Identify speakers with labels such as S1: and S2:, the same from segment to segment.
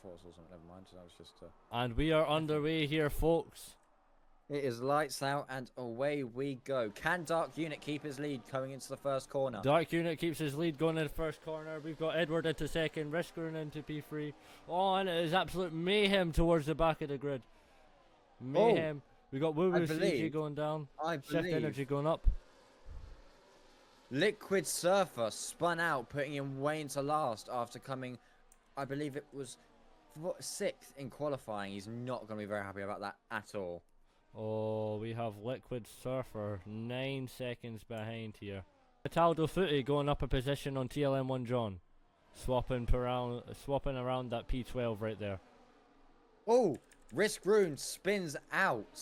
S1: thought I saw something. Never mind. That was just.
S2: And we are underway here, folks.
S1: It is lights out and away we go. Can Dark Unit keep his lead going into the first corner?
S2: Dark Unit keeps his lead going in the first corner. We've got Edward into second, Risker into P3. Oh, and it is absolute mayhem towards the back of the grid. Mayhem. We got Woo Woo CG going down. Shift Energy going up.
S1: Liquid Surfer spun out, putting him way into last after coming, I believe it was 6th in qualifying. He's not going to be very happy about that at all.
S2: Oh, we have Liquid Surfer 9 seconds behind here. Cataldo Footy going up a position on TLM1 John. Swapping around that P12 right there.
S1: Oh, Risk Rune spins out.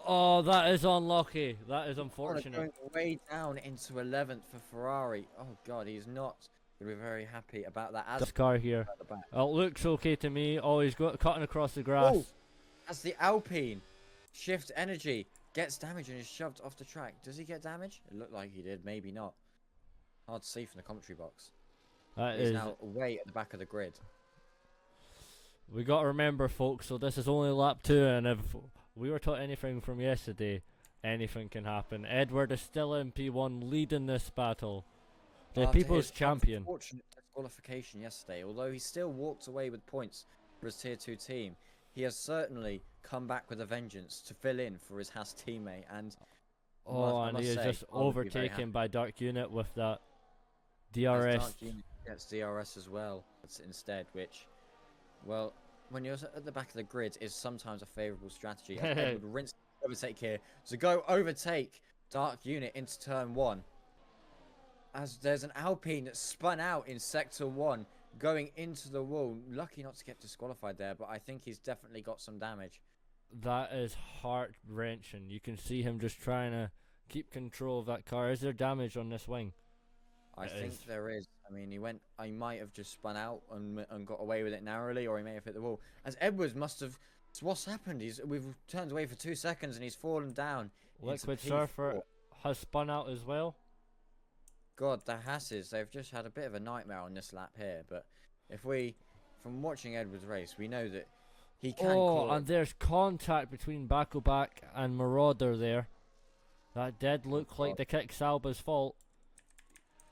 S2: Oh, that is unlucky. That is unfortunate.
S1: Going way down into 11th for Ferrari. Oh god, he's not going to be very happy about that.
S2: This car here. It looks okay to me. Oh, he's got cutting across the grass.
S1: Oh, that's the Alpine. Shift Energy gets damage and is shoved off the track. Does he get damage? It looked like he did. Maybe not. Hard to see from the commentary box. He's now way at the back of the grid.
S2: We got to remember, folks, so this is only lap 2, and if we were taught anything from yesterday, anything can happen. Edward is still in P1 leading this battle. The people's champion.
S1: Unfortunate disqualification yesterday, although he still walked away with points for his tier 2 team, he has certainly come back with a vengeance to fill in for his Haas teammate. And
S2: and he is just overtaken by Dark Unit with that DRS.
S1: Dark Unit gets DRS as well instead, which, well, when you're at the back of the grid is sometimes a favourable strategy. Edward rinse overtake here to go overtake Dark Unit into turn 1. As there's an Alpine that spun out in sector 1 going into the wall. Lucky not to get disqualified there, but I think he's definitely got some damage.
S2: That is heart-wrenching. You can see him just trying to keep control of that car. Is there damage on this wing?
S1: I think there is. I mean, he might have just spun out and got away with it narrowly, or he may have hit the wall. As Edwards must have... What's happened? We've turned away for 2 seconds and he's fallen down.
S2: Liquid Surfer has spun out as well.
S1: God, the Hasses, they've just had a bit of a nightmare on this lap here. But from watching Edwards race, we know that he can call
S2: and there's contact between Back and Marauder there. That did look like the kick Salba's fault.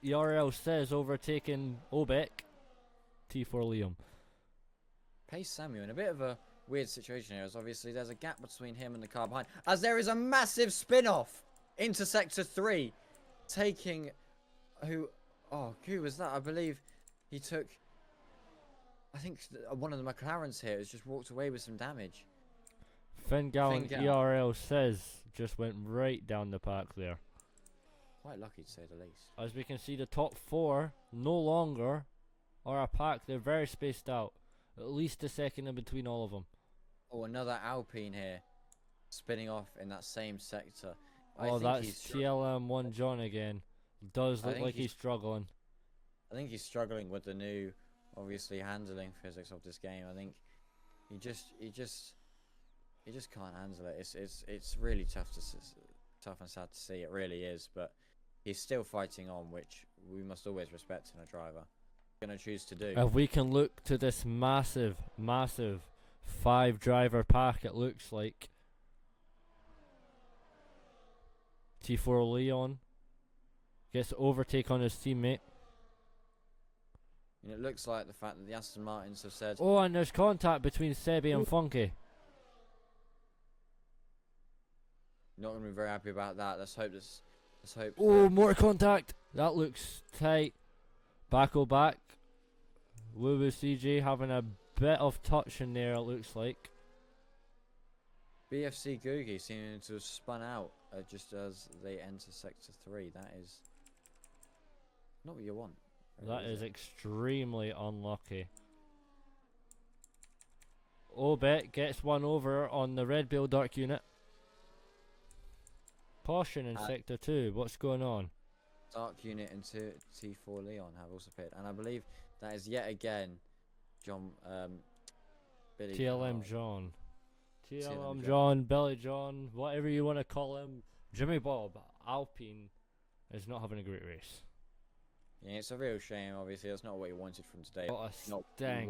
S2: ERL says overtaking Obek. T4 Liam.
S1: Pace Samuel in a bit of a weird situation here, as obviously there's a gap between him and the car behind. As there is a massive spin-off into Sector 3. Taking... Who was that? I believe he took... I think one of the McLarens here has just walked away with some damage.
S2: Fingal ERL says just went right down the pack there.
S1: Quite lucky to say the least.
S2: As we can see, the top 4 no longer are a pack. They're very spaced out. At least a second in between all of them.
S1: Oh, another Alpine here. Spinning off in that same sector.
S2: Oh, that's TLM1 John again. Does look like he's struggling.
S1: I think he's struggling with the new, obviously, handling physics of this game. I think he just can't handle it. It's really tough and sad to see. It really is, but he's still fighting on, which we must always respect in a driver. Going to choose to do.
S2: If we can look to this massive 5-driver pack, it looks like T4 Leon gets overtake on his teammate.
S1: And it looks like the fact that the Aston Martins have said...
S2: Oh, and there's contact between Sebi and Funky.
S1: Not going to be very happy about that. Let's hope.
S2: Oh, more contact. That looks tight. Back. Woo Woo CJ having a bit of touch in there, it looks like.
S1: BFC Googie seeming to have spun out just as they enter Sector 3. That is not what you want.
S2: That is extremely unlucky. Obet gets one over on the Red Bull Dark Unit. Caution in Sector 2. What's going on?
S1: Dark Unit and T4 Leon have also pitted, and I believe that is yet again John Billy
S2: TLM John. TLM John, Billy John, whatever you want to call him. Jimmy Bob Alpine is not having a great race.
S1: Yeah, it's a real shame. Obviously, that's not what you wanted from today.
S2: What a sting.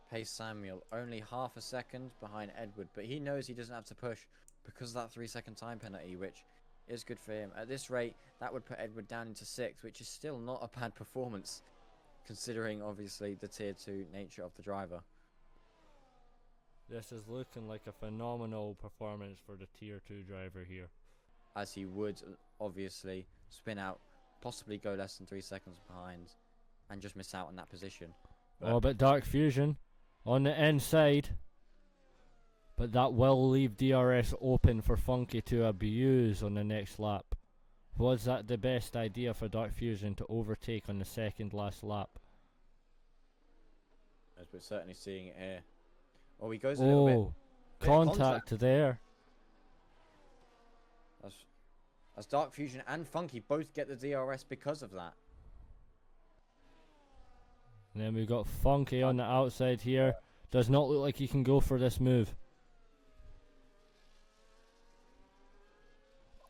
S1: Pace Samuel only half a second behind Edward, but he knows he doesn't have to push because of that 3-second time penalty, which is good for him. At this rate, that would put Edward down into 6th, which is still not a bad performance, considering obviously the tier 2 nature of the driver.
S2: This is looking like a phenomenal performance for the tier 2 driver here.
S1: As he would obviously spin out, possibly go less than 3 seconds behind, and just miss out on that position.
S2: But Dark Fusion on the inside. But that will leave DRS open for Funky to abuse on the next lap. Was that the best idea for Dark Fusion to overtake on the second last lap?
S1: As we're certainly seeing it here. Oh, he goes a little bit.
S2: Contact there.
S1: As Dark Fusion and Funky both get the DRS because of that.
S2: And then we've got Funky on the outside here. Does not look like he can go for this move.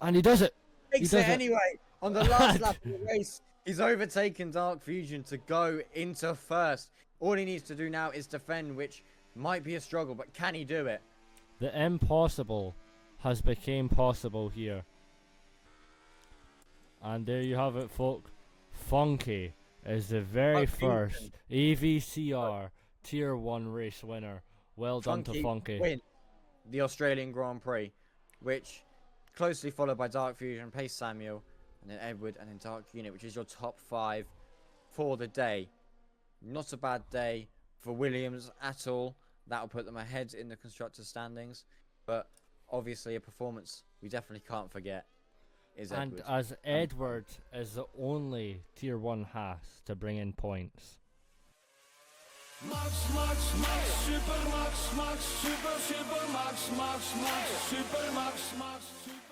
S2: And he does it!
S1: Makes it anyway! On the last lap of the race, he's overtaken Dark Fusion to go into first. All he needs to do now is defend, which might be a struggle, but can he do it?
S2: The impossible has become possible here. And there you have it, folk. Funky is the very first EVCR Tier 1 race winner. Well done to Funky.
S1: Win the Australian Grand Prix, which closely followed by Dark Fusion, Pace Samuel, and then Edward, and then Dark Unit, which is your top 5 for the day. Not a bad day for Williams at all. That'll put them ahead in the constructors' standings, but obviously a performance we definitely can't forget is Edward.
S2: And as Edward is the only Tier 1 Haas to bring in points.
S3: Max, Max, Max, Super Max, Max, Super, Super Max, Max, Max, Super Max, Max, Super.